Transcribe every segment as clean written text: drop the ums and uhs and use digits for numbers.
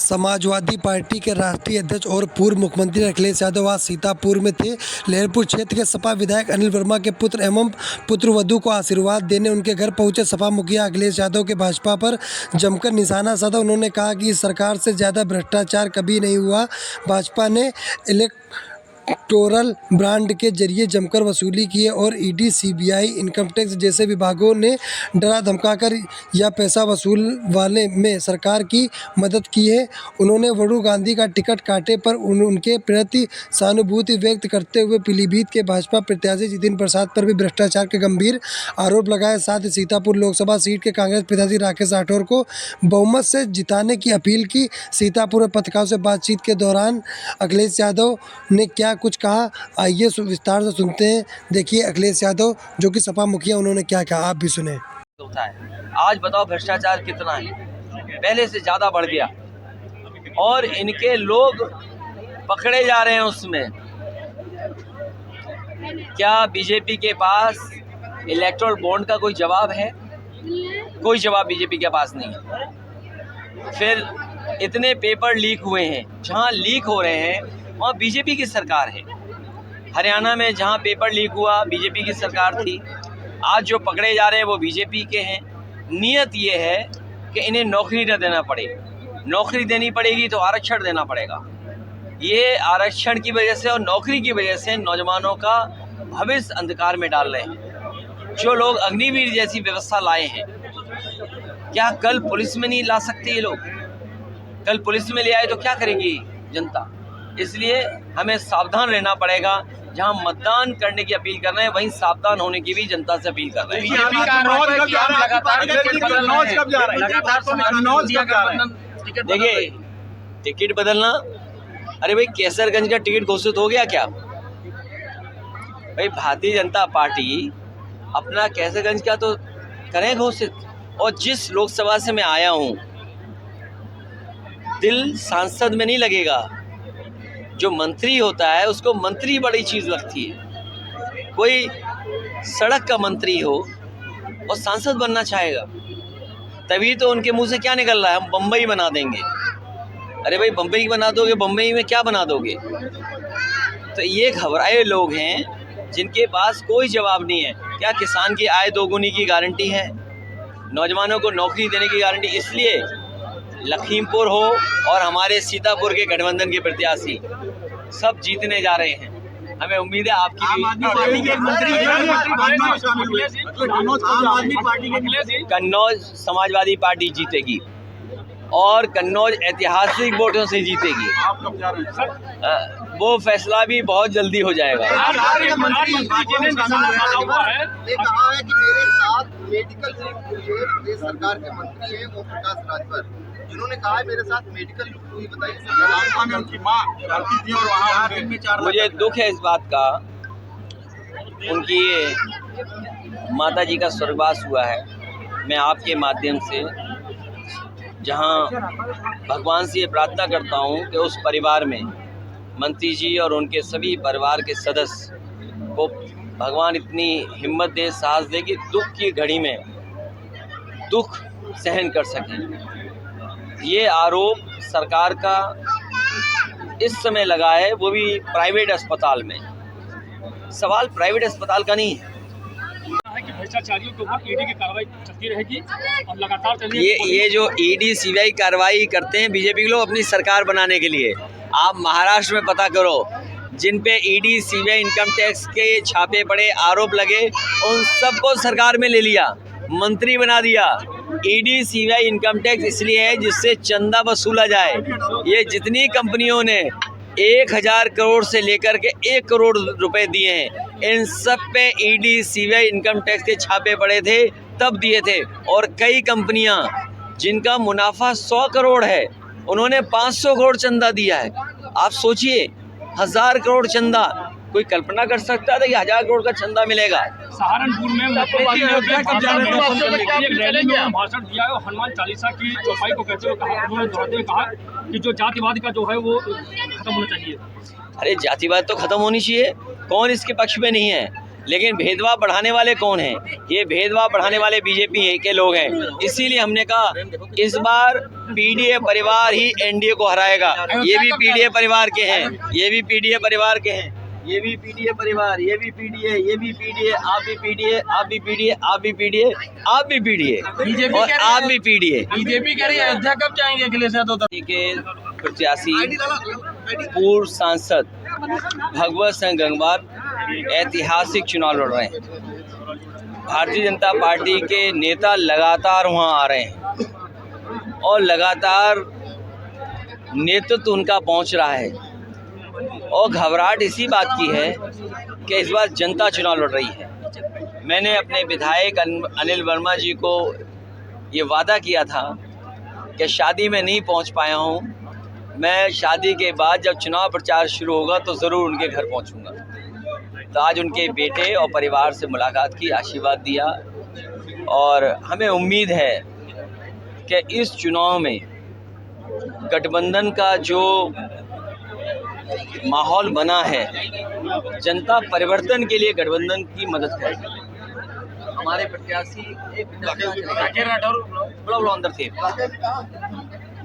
Samajwadi party के राष्ट्रीय अध्यक्ष और पूर्व मुख्यमंत्री अखिलेश यादव आज सीतापुर में थे। लहरपुर क्षेत्र के सपा विधायक अनिल वर्मा के पुत्र एवं पुत्रवधू को आशीर्वाद देने उनके घर पहुंचे सपा मुखिया अखिलेश यादव के भाजपा पर जमकर निशाना साधा। उन्होंने कहा कि इस सरकार से ज़्यादा भ्रष्टाचार कभी नहीं हुआ। भाजपा ने इलेक्टोरल बॉन्ड के जरिए जमकर वसूली की है और ईडी, सीबीआई, इनकम टैक्स जैसे विभागों ने डरा धमकाकर या पैसा वसूल वाले में सरकार की मदद की है। उन्होंने वरुण गांधी का टिकट काटे पर उनके प्रति सहानुभूति व्यक्त करते हुए पीलीभीत के भाजपा प्रत्याशी जितिन प्रसाद पर भी भ्रष्टाचार के गंभीर आरोप लगाए। साथ ही सीतापुर लोकसभा सीट के कांग्रेस प्रत्याशी राकेश राठौर को बहुमत से जिताने की अपील की। सीतापुर में पत्रकारों से बातचीत के दौरान अखिलेश यादव ने क्या कुछ कहा, आइए विस्तार से सुनते हैं। देखिए अखिलेश यादव जो कि सपा मुखिया, उन्होंने क्या कहा, आप भी सुने। आज बताओ भ्रष्टाचार कितना है, पहले से ज़्यादा बढ़ गया और इनके लोग पकड़े जा रहे हैं उसमें। क्या बीजेपी के पास इलेक्टोरल बॉन्ड का कोई जवाब है? कोई जवाब बीजेपी के पास नहीं है। फिर इतने पेपर लीक हुए हैं, जहां लीक हो रहे हैं वहाँ बीजेपी की सरकार है। हरियाणा में जहाँ पेपर लीक हुआ बीजेपी की सरकार थी। आज जो पकड़े जा रहे हैं वो बीजेपी के हैं। नियत ये है कि इन्हें नौकरी न देना पड़े। नौकरी देनी पड़ेगी तो आरक्षण देना पड़ेगा। ये आरक्षण की वजह से और नौकरी की वजह से नौजवानों का भविष्य अंधकार में डाल रहे हैं। जो लोग अग्निवीर जैसी व्यवस्था लाए हैं, क्या कल पुलिस में नहीं ला सकते ये लोग? कल पुलिस में ले आए तो क्या करेगी जनता? इसलिए हमें सावधान रहना पड़ेगा। जहां मतदान करने की अपील कर रहे हैं वहीं सावधान होने की भी जनता से अपील कर रहे हैं। देखिए, टिकट बदलना, अरे भाई कैसरगंज का टिकट घोषित हो गया क्या? भाई भारतीय जनता पार्टी अपना कैसरगंज का तो करें घोषित। और जिस लोकसभा से मैं आया हूँ, दिल सांसद में नहीं लगेगा। जो मंत्री होता है उसको मंत्री बड़ी चीज़ लगती है। कोई सड़क का मंत्री हो और सांसद बनना चाहेगा, तभी तो उनके मुंह से क्या निकल रहा है, हम बम्बई बना देंगे। अरे भाई बम्बई बना दोगे, बम्बई में क्या बना दोगे? तो ये घबराए लोग हैं जिनके पास कोई जवाब नहीं है। क्या किसान की आय दोगुनी की गारंटी है? नौजवानों को नौकरी देने की गारंटी? इसलिए लखीमपुर हो और हमारे सीतापुर के गठबंधन के प्रत्याशी सब जीतने जा रहे हैं। हमें उम्मीद है आपकी कन्नौज समाजवादी पार्टी जीतेगी और कन्नौज ऐतिहासिक वोटों से जीतेगी। वो फैसला भी बहुत जल्दी हो जाएगा। मेडिकल सरकार के मंत्री हैं वो प्रकाश राजभर, जिन्होंने कहा है मेरे साथ मेडिकल लूट हुई। बताइए, उनकी मां भर्ती थी और वहाँ मुझे दुख है इस बात का। उनकी माता जी का स्वर्गवास हुआ है। मैं आपके माध्यम से जहां भगवान से ये प्रार्थना करता हूं कि उस परिवार में मंत्री जी और उनके सभी परिवार के सदस्य को भगवान इतनी हिम्मत दे, साहस दे कि दुख की घड़ी में दुख सहन कर सकें। ये आरोप सरकार का इस समय लगा है, वो भी प्राइवेट अस्पताल में। सवाल प्राइवेट अस्पताल का नहीं है कि भ्रष्टाचारियों के ऊपर ईडी की कार्रवाई चलती रहेगी और लगातार चलेगी। ये जो ईडी सीबीआई कार्रवाई करते हैं बीजेपी के लोग अपनी सरकार बनाने के लिए। आप महाराष्ट्र में पता करो, जिन पे ईडी सीबीआई इनकम टैक्स के छापे पड़े, आरोप लगे, उन सबको सरकार में ले लिया, मंत्री बना दिया। ईडी सीबीआई इनकम टैक्स इसलिए है जिससे चंदा वसूला जाए। ये जितनी कंपनियों ने 1000 करोड़ से लेकर के 1 करोड़ रुपए दिए हैं, इन सब पे ईडी सीबीआई इनकम टैक्स के छापे पड़े थे, तब दिए थे। और कई कंपनियां जिनका मुनाफा 100 करोड़ है, उन्होंने 500 करोड़ चंदा दिया है। आप सोचिए, 1000 करोड़ चंदा, कोई कल्पना कर सकता था कि 1000 करोड़ का चंदा मिलेगा? सहारनपुर में भाषण दिया है, हनुमान चालीसा की चौपाई को कहते हुए कहा, उन्होंने दोहराते हुए कहा कि जो जातिवाद का जो है वो खत्म होना चाहिए। अरे जातिवाद तो खत्म होनी चाहिए। कौन इसके पक्ष में नहीं है? लेकिन भेदभाव बढ़ाने वाले कौन हैं? ये भेदभाव बढ़ाने वाले बीजेपी के लोग हैं। इसीलिए हमने कहा इस बार पीडीए परिवार ही एनडीए को हराएगा। ये भी पीडीए परिवार के हैं, ये भी पीडीए परिवार के हैं, ये भी पीडीए परिवार, ये भी पीडीए, ये भी पीडीए, आप भी पीडीए, आप भी पीडीए, आप भी पीडीए, आप भी पीडीए और आप भी पीडीए। बीजेपी कह रही है अयोध्या कब जाएंगे अखिलेश यादव? के प्रत्याशी पूर्व सांसद भगवत सिंह गंगवार ऐतिहासिक चुनाव लड़ रहे हैं। भारतीय जनता पार्टी के नेता लगातार वहां आ रहे हैं और लगातार नेतृत्व उनका पहुंच रहा है और घबराहट इसी बात की है कि इस बार जनता चुनाव लड़ रही है। मैंने अपने विधायक अनिल वर्मा जी को ये वादा किया था कि शादी में नहीं पहुंच पाया हूं, मैं शादी के बाद जब चुनाव प्रचार शुरू होगा तो ज़रूर उनके घर पहुंचूंगा। तो आज उनके बेटे और परिवार से मुलाकात की, आशीर्वाद दिया और हमें उम्मीद है कि इस चुनाव में गठबंधन का जो माहौल बना है, जनता परिवर्तन के लिए गठबंधन की मदद करेगी। हमारे प्रत्याशी बड़ा अंदर थे,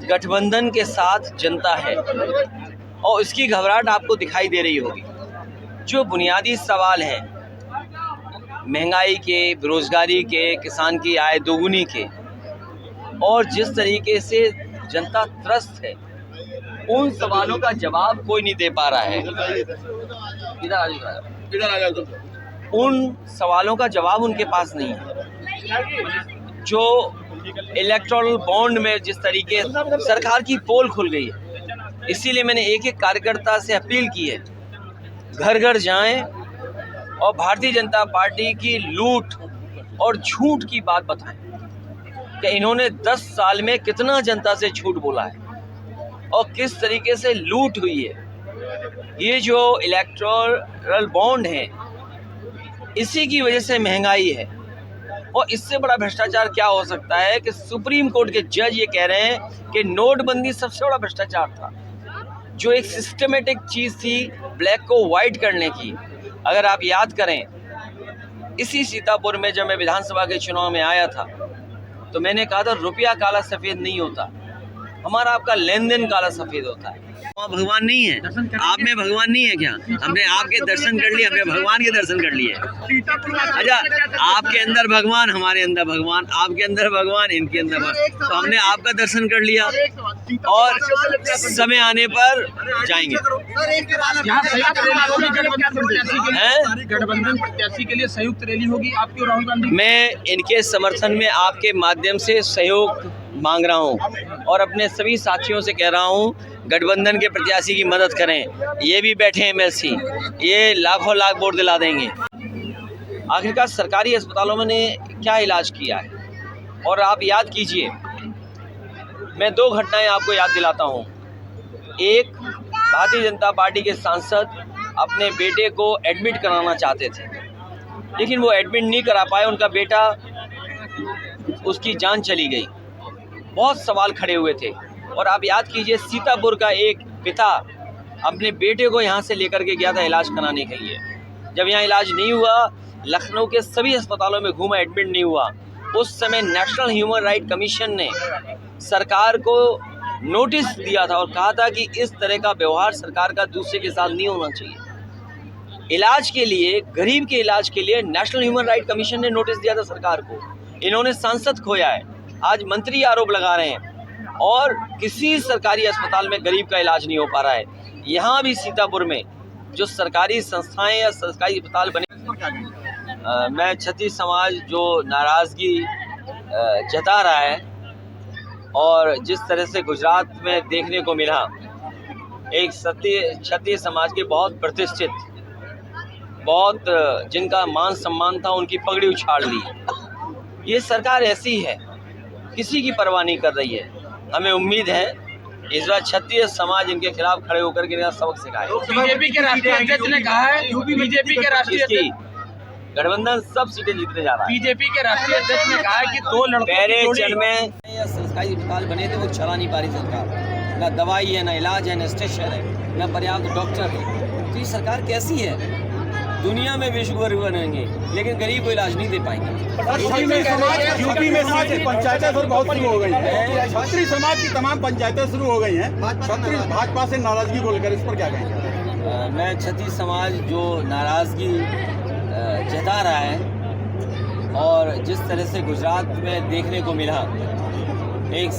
गठबंधन के साथ जनता है और इसकी घबराहट आपको दिखाई दे रही होगी। जो बुनियादी सवाल हैं महंगाई के, बेरोजगारी के, किसान की आय दोगुनी के और जिस तरीके से जनता त्रस्त है, उन सवालों का जवाब कोई नहीं दे पा रहा है। उन सवालों का जवाब उनके पास नहीं है। जो इलेक्टोरल बॉन्ड में जिस तरीके सरकार की पोल खुल गई है, इसीलिए मैंने एक एक कार्यकर्ता से अपील की है, घर घर जाएं और भारतीय जनता पार्टी की लूट और झूठ की बात बताएं कि इन्होंने 10 साल में कितना जनता से झूठ बोला है और किस तरीके से लूट हुई है। ये जो इलेक्टोरल बॉन्ड है, इसी की वजह से महंगाई है और इससे बड़ा भ्रष्टाचार क्या हो सकता है कि सुप्रीम कोर्ट के जज ये कह रहे हैं कि नोटबंदी सबसे बड़ा भ्रष्टाचार था, जो एक सिस्टमेटिक चीज़ थी ब्लैक को वाइट करने की। अगर आप याद करें, इसी सीतापुर में जब मैं विधानसभा के चुनाव में आया था तो मैंने कहा था रुपया काला सफ़ेद नहीं होता, हमारा आपका लेन देन काला सफ़ेद होता है। वहाँ भगवान नहीं है, आप में भगवान नहीं है क्या? हमने आपके दर्शन कर लिए, हमने भगवान के दर्शन कर लिए। अच्छा, आपके अंदर भगवान, हमारे अंदर भगवान, आपके अंदर भगवान, इनके अंदर भगवान, तो हमने आपका दर्शन कर लिया और समय आने पर जाएंगे। गठबंधन प्रत्याशी के लिए संयुक्त रैली होगी आपकी और राहुल गांधी? मैं इनके समर्थन में आपके माध्यम से सहयोग मांग रहा हूं और अपने सभी साथियों से कह रहा हूं, गठबंधन के प्रत्याशी की मदद करें। ये भी बैठे हैं एमएलसी, ये लाखों लाख वोट दिला देंगे। आखिरकार सरकारी अस्पतालों में ने क्या इलाज किया है? और आप याद कीजिए, मैं 2 घटनाएं आपको याद दिलाता हूं। एक, भारतीय जनता पार्टी के सांसद अपने बेटे को एडमिट कराना चाहते थे, लेकिन वो एडमिट नहीं करा पाए, उनका बेटा, उसकी जान चली गई। बहुत सवाल खड़े हुए थे। और आप याद कीजिए, सीतापुर का एक पिता अपने बेटे को यहाँ से लेकर के गया था इलाज कराने के लिए। जब यहाँ इलाज नहीं हुआ, लखनऊ के सभी अस्पतालों में घूमा, एडमिट नहीं हुआ। उस समय नेशनल ह्यूमन राइट कमीशन ने सरकार को नोटिस दिया था और कहा था कि इस तरह का व्यवहार सरकार का दूसरे के साथ नहीं होना चाहिए। इलाज के लिए, गरीब के इलाज के लिए नेशनल ह्यूमन राइट कमीशन ने नोटिस दिया था सरकार को। इन्होंने सांसद खोया है, आज मंत्री आरोप लगा रहे हैं और किसी सरकारी अस्पताल में गरीब का इलाज नहीं हो पा रहा है। यहाँ भी सीतापुर में जो सरकारी संस्थाएं या सरकारी अस्पताल बने, मैं क्षत्रिय समाज जो नाराज़गी जता रहा है और जिस तरह से गुजरात में देखने को मिला, एक क्षत्रिय समाज के बहुत प्रतिष्ठित, बहुत जिनका मान सम्मान था, उनकी पगड़ी उछाल ली। ये सरकार ऐसी है, किसी की परवाह नहीं कर रही है। हमें उम्मीद है इस बार क्षत्रिय समाज इनके खिलाफ खड़े होकर के इनका सबक सिखाए। बीजेपी के राष्ट्रीय अध्यक्ष ने कहा है, बीजेपी के राष्ट्रीय अध्यक्ष, गठबंधन सब सीटें जीतने जा रहा है। बीजेपी के राष्ट्रीय अध्यक्ष ने कहा है कि 2 लड़कों पहले चरण में सरकारी अस्पताल बने थे, वो चला नहीं पा रही सरकार। ना दवाई है, ना इलाज है, ना स्टेशन है, ना पर्याप्त डॉक्टर है। तो ये सरकार कैसी है? दुनिया में विश्व गुरु बनेंगे, लेकिन गरीब को इलाज नहीं दे पाएंगे। यूपी में पंचायतें बहुत शुरू हो गई हैं। क्षत्रिय समाज की तमाम पंचायतें शुरू हो गई हैं। क्षत्रिय भाजपा से नाराजगी को लेकर इस पर क्या कहेंगे? मैं क्षत्रिय समाज जो नाराजगी जता रहा है और जिस तरह से गुजरात में देखने को मिला, एक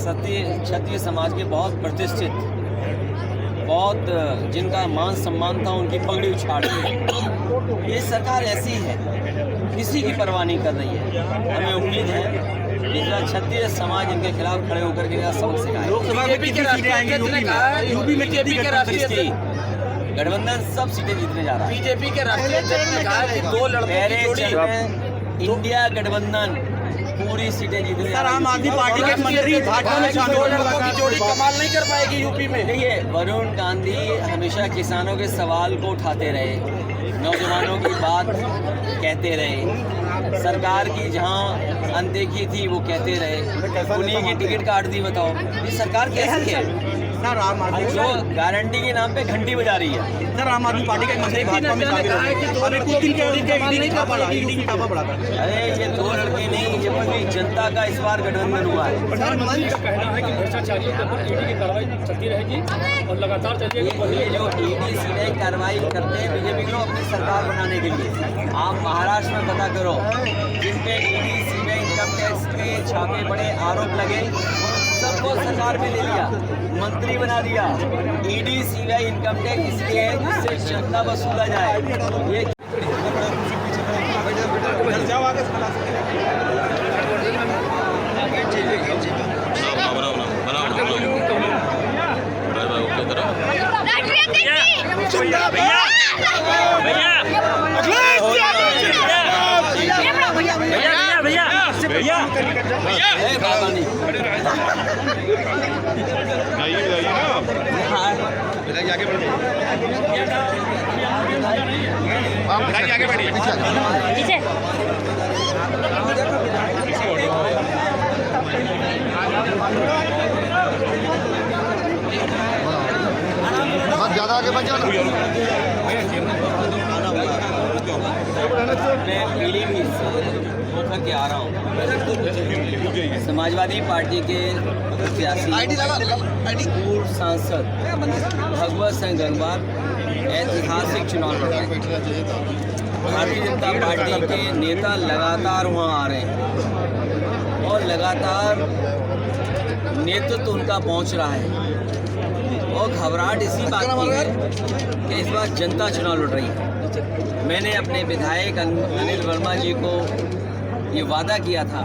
क्षत्रिय समाज के बहुत प्रतिष्ठित, बहुत जिनका मान सम्मान था, उनकी पगड़ी उछाड़ दी। ये सरकार ऐसी है, किसी की परवाह नहीं कर रही है। हमें उम्मीद है कि क्षत्रिय समाज इनके खिलाफ खड़े होकर के सबक सिखाए। लोकसभा में कितनी सीटें आएंगी यूपी में? गठबंधन सब सीटें जीतने जा रहा है। बीजेपी के राष्ट्रीय अध्यक्ष ने कहा कि 2 लड़कों की जोड़ी इंडिया गठबंधन पूरी सीटें जीतने जा रहा है। आम आदमी पार्टी के मंत्री भाजपा में शामिल 2 लड़कों की जोड़ी कमाल नहीं कर पाएगी यूपी में। देखिए, वरुण गांधी हमेशा किसानों के सवाल को उठाते रहे, नौजवानों की बात कहते रहे, सरकार की जहां अनदेखी थी वो कहते रहे, उन्हीं की टिकट काट दी। बताओ ये सरकार कैसी है जो गारंटी के नाम पे घंटी बजा रही है? सर, आम आदमी पार्टी के मंत्री भाजपा में शामिल कहा है कि 2 लड़कों की जोड़ी कमाल नहीं कर पाएगी। अरे ये 2 लड़के नहीं, ये पूरी जनता का इस बार गठबंधन हुआ है। प्रधानमंत्री का कहना है कि भ्रष्टाचारियों के ऊपर ईडी की कार्रवाई चलती रहेगी और लगातार चलेगी। ये जो ईडी सीबीआई कार्रवाई करते हैं बीजेपी को अपनी सरकार बनाने के लिए, आप महाराष्ट्र में पता करो, जिन पे ईडी सीबीआई इनकम टैक्स के छापे बड़े आरोप लगे, सबको सरकार में ले लिया, मंत्री बना दिया। ईडी सीबीआई इनकम टैक्स इसलिए है जिससे चंदा वसूला जाए। ये आगे बढ़िए। ज्यादा आगे बढ़ जाओ। मैं पीलीभीत से होकर के आ रहा हूँ। समाजवादी पार्टी के प्रत्याशी पूर्व सांसद भगवत सिंह गंगवार ऐतिहासिक चुनाव लड़ रहे हैं। भारतीय जनता पार्टी के नेता लगातार वहाँ आ रहे हैं और लगातार नेतृत्व उनका पहुँच रहा है और घबराहट इसी बात की है कि इस बार जनता चुनाव लड़ रही है। मैंने अपने विधायक अनिल वर्मा जी को ये वादा किया था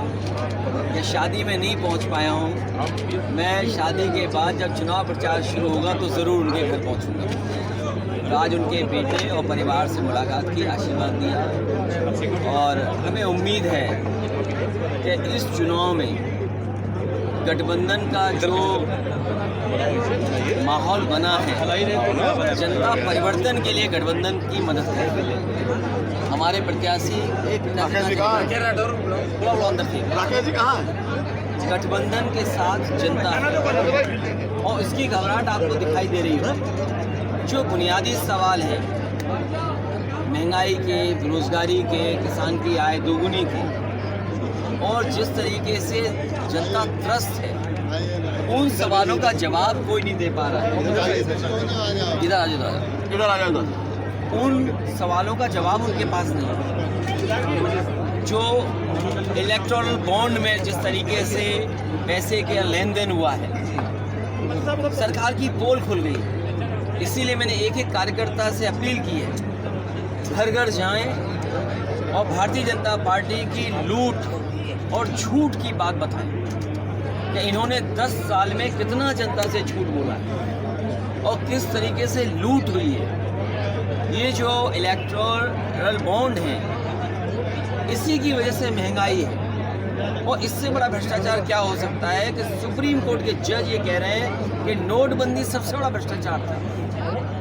कि शादी में नहीं पहुंच पाया हूं, मैं शादी के बाद जब चुनाव प्रचार शुरू होगा तो ज़रूर उनके घर पहुंचूंगा। तो आज उनके बेटे और परिवार से मुलाकात की, आशीर्वाद दिया और हमें उम्मीद है कि इस चुनाव में गठबंधन का जो माहौल बना है, जनता परिवर्तन के लिए गठबंधन की मदद करेगी। हमारे प्रत्याशी गठबंधन के साथ जनता है और इसकी घबराहट आपको दिखाई दे रही है। जो बुनियादी सवाल है महंगाई के, बेरोजगारी के, किसान की आय दोगुनी की और जिस तरीके से जनता त्रस्त है, उन सवालों का जवाब कोई नहीं दे पा रहा है। इधर आ जाओ। उन सवालों का जवाब उनके पास नहीं है। जो इलेक्टोरल बॉन्ड में जिस तरीके से पैसे के लेन देन हुआ है, सरकार की पोल खुल गई। इसीलिए मैंने एक एक कार्यकर्ता से अपील की है, घर घर जाएं और भारतीय जनता पार्टी की लूट और झूठ की बात बताएं कि इन्होंने 10 साल में कितना जनता से झूठ बोला है और किस तरीके से लूट हुई है। ये जो इलेक्टोरल बॉन्ड है, इसी की वजह से महंगाई है और इससे बड़ा भ्रष्टाचार क्या हो सकता है कि सुप्रीम कोर्ट के जज ये कह रहे हैं कि नोटबंदी सबसे बड़ा भ्रष्टाचार था,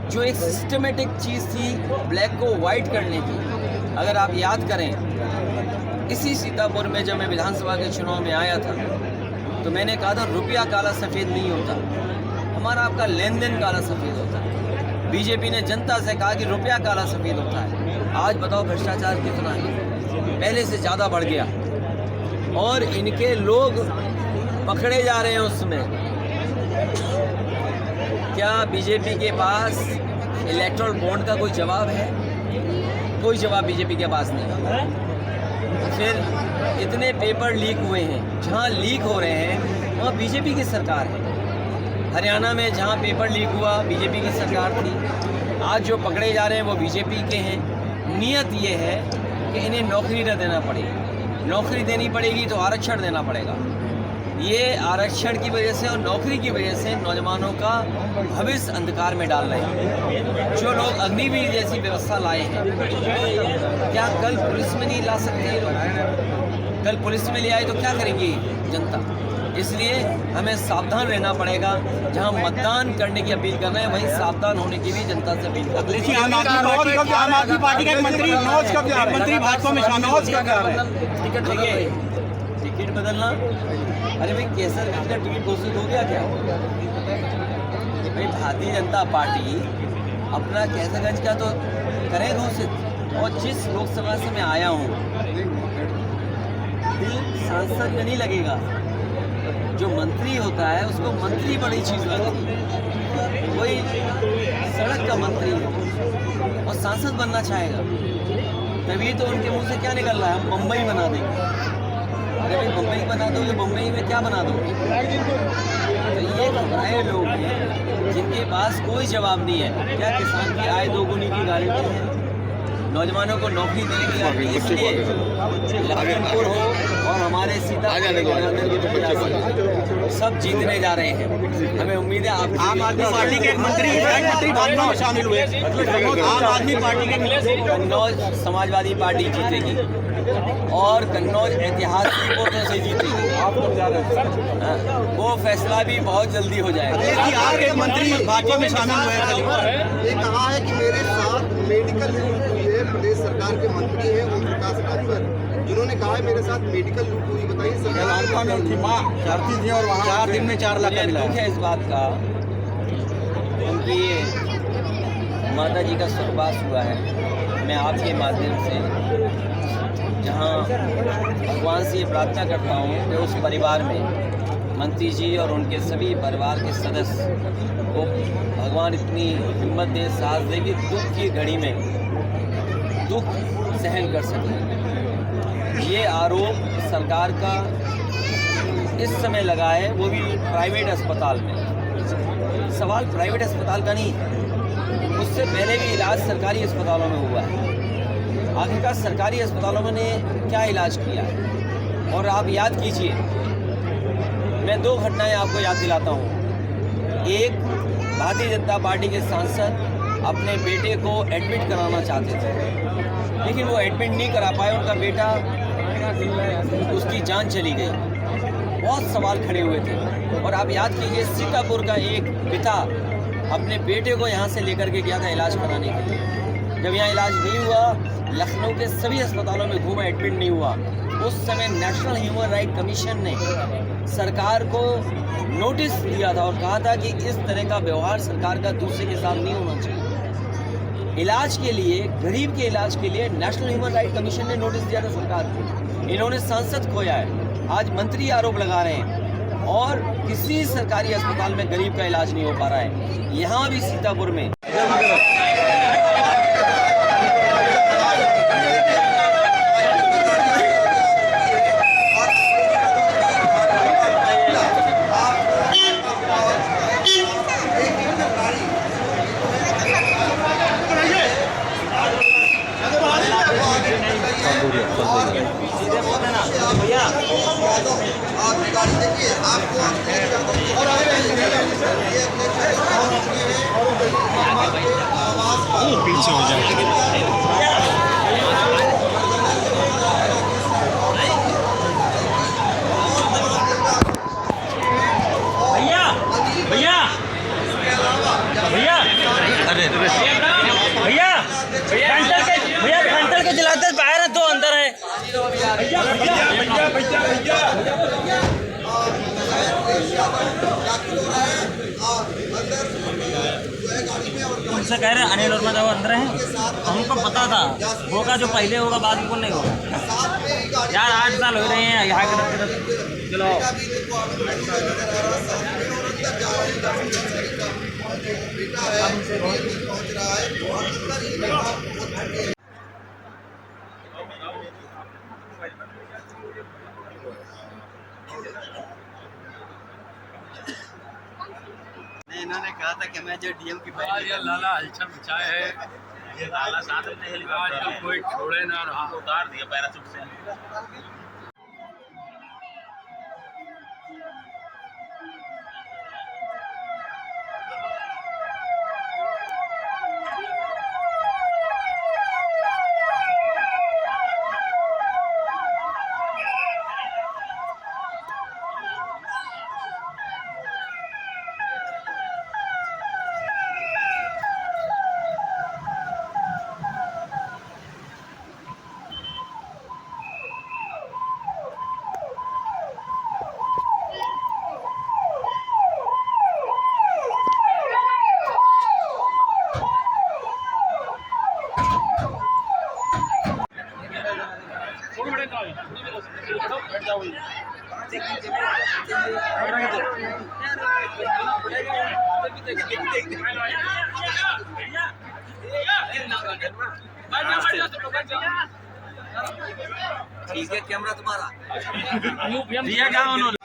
जो एक सिस्टमेटिक चीज़ थी ब्लैक को वाइट करने की। अगर आप याद करें, इसी सीतापुर में जब मैं विधानसभा के चुनाव में आया था तो मैंने कहा था रुपया काला सफ़ेद नहीं होता, हमारा आपका लेन देन काला सफ़ेद होता है। बीजेपी ने जनता से कहा कि रुपया काला सफेद होता है। आज बताओ भ्रष्टाचार कितना है, पहले से ज़्यादा बढ़ गया और इनके लोग पकड़े जा रहे हैं उसमें। क्या बीजेपी के पास इलेक्टोरल बॉन्ड का कोई जवाब है? कोई जवाब बीजेपी के पास नहीं। फिर इतने पेपर लीक हुए हैं, जहाँ लीक हो रहे हैं वहाँ बीजेपी की सरकार है। हरियाणा में जहाँ पेपर लीक हुआ बीजेपी की सरकार थी, आज जो पकड़े जा रहे हैं वो बीजेपी के हैं। नियत ये है कि इन्हें नौकरी न देना पड़े, नौकरी देनी पड़ेगी तो आरक्षण देना पड़ेगा। ये आरक्षण की वजह से और नौकरी की वजह से नौजवानों का भविष्य अंधकार में डाल रहे हैं। जो लोग अग्निवीर जैसी व्यवस्था लाए हैं, क्या कल पुलिस में नहीं ला सकते ये लोग? कल पुलिस में ले आए तो क्या करेगी जनता? इसलिए हमें सावधान रहना पड़ेगा। जहां मतदान करने की अपील कर रहे हैं वहीं सावधान होने की भी जनता से अपील कर रहे हैं। आम आदमी पार्टी का एक मंत्री भाजपा में शामिल टिकट देखिए, टिकट बदलना, अरे भाई केसरगंज का टिकट घोषित हो गया क्या? भाई भारतीय जनता पार्टी अपना केसरगंज का तो करे घोषित। और जिस लोकसभा से मैं आया हूँ, दिल सांसद में नहीं लगेगा। जो मंत्री होता है उसको मंत्री बड़ी चीज़ लगती है। कोई सड़क का मंत्री हो और सांसद बनना चाहेगा, तभी तो उनके मुंह से क्या निकल रहा है, हम मुंबई बना देंगे। अरे भाई मुंबई बना दोगे, मुंबई में क्या बना दोगे? तो ये घबराए लोग हैं जिनके पास कोई जवाब नहीं है। क्या किसान की आय दोगुनी की गारंटी है? नौजवानों को नौकरी देने की गारंटी? इसलिए लखनपुर हो और हमारे सीतापुर सब जीतने जा रहे हैं। हमें उम्मीद है आप आम आदमी पार्टी के एक मंत्री भाजपा में शामिल हुए। आम आदमी पार्टी के कन्नौज समाजवादी पार्टी जीतेगी और कन्नौज ऐतिहासिक वोटों से जीतेगी। वो फैसला भी बहुत जल्दी हो जाएगा। आपके मंत्री भाजपा में शामिल हुए। ये कहा है कि मेरे साथ मेडिकल लूट हुई है। प्रदेश सरकार के मंत्री हैं ओम प्रकाश राजभर, जिन्होंने कहा है मेरे साथ मेडिकल लूट हुई। बताइए सरकार में उनकी माँ करती थी और वहाँ 4 दिन में 4 लाख मुझे दुख है इस बात का। उनकी माता जी का स्वर्गवास हुआ है। मैं आपके माध्यम से जहाँ भगवान से ये प्रार्थना करता हूँ कि उस परिवार में मंत्री जी और उनके सभी परिवार के सदस्य को भगवान इतनी हिम्मत दे, साथ दे कि दुख की घड़ी में दुख सहन कर सके। ये आरोप सरकार का इस समय लगा है, वो भी प्राइवेट अस्पताल में। सवाल प्राइवेट अस्पताल का नहीं, उससे पहले भी इलाज सरकारी अस्पतालों में हुआ है। आखिरकार सरकारी अस्पतालों में ने क्या इलाज किया है? और आप याद कीजिए, मैं 2 घटनाएं आपको याद दिलाता हूँ। एक, भारतीय जनता पार्टी के सांसद अपने बेटे को एडमिट कराना चाहते थे, लेकिन वो एडमिट नहीं करा पाए। उनका बेटा, उसकी जान चली गई। बहुत सवाल खड़े हुए थे। और आप याद कीजिए, सीतापुर का एक पिता अपने बेटे को यहाँ से लेकर के गया था इलाज कराने के लिए। जब यहाँ इलाज नहीं हुआ, लखनऊ के सभी अस्पतालों में घूमा, एडमिट नहीं हुआ। उस समय नेशनल ह्यूमन राइट कमीशन ने सरकार को नोटिस दिया था और कहा था कि इस तरह का व्यवहार सरकार का दूसरे के साथ नहीं होना चाहिए। इलाज के लिए, गरीब के इलाज के लिए नेशनल ह्यूमन राइट कमीशन ने नोटिस दिया था सरकार को। इन्होंने सांसद खोया है। आज मंत्री आरोप लगा रहे हैं और किसी सरकारी अस्पताल में गरीब का इलाज नहीं हो पा रहा है। यहाँ भी सीतापुर में पीछे हो जाए। भैया सेंटर के जलाते बाहर है, 2 अंदर है। अंदर से कह रहे अनिल वर्मा जब अंदर हैं, हमको पता था होगा जो पहले होगा बाद में नहीं होगा यार। 8 साल हो रहे हैं यहाँ के चलो। इन्होंने कहा था कि मैं जो डीएम की ये लाला हलचल मचाए है, ये लाला साहब ने आज कोई छोड़े ना रहा। उतार दिया पैराशूट से। ठीक है, कैमरा तुम्हारा दिया क्या उन्होंने?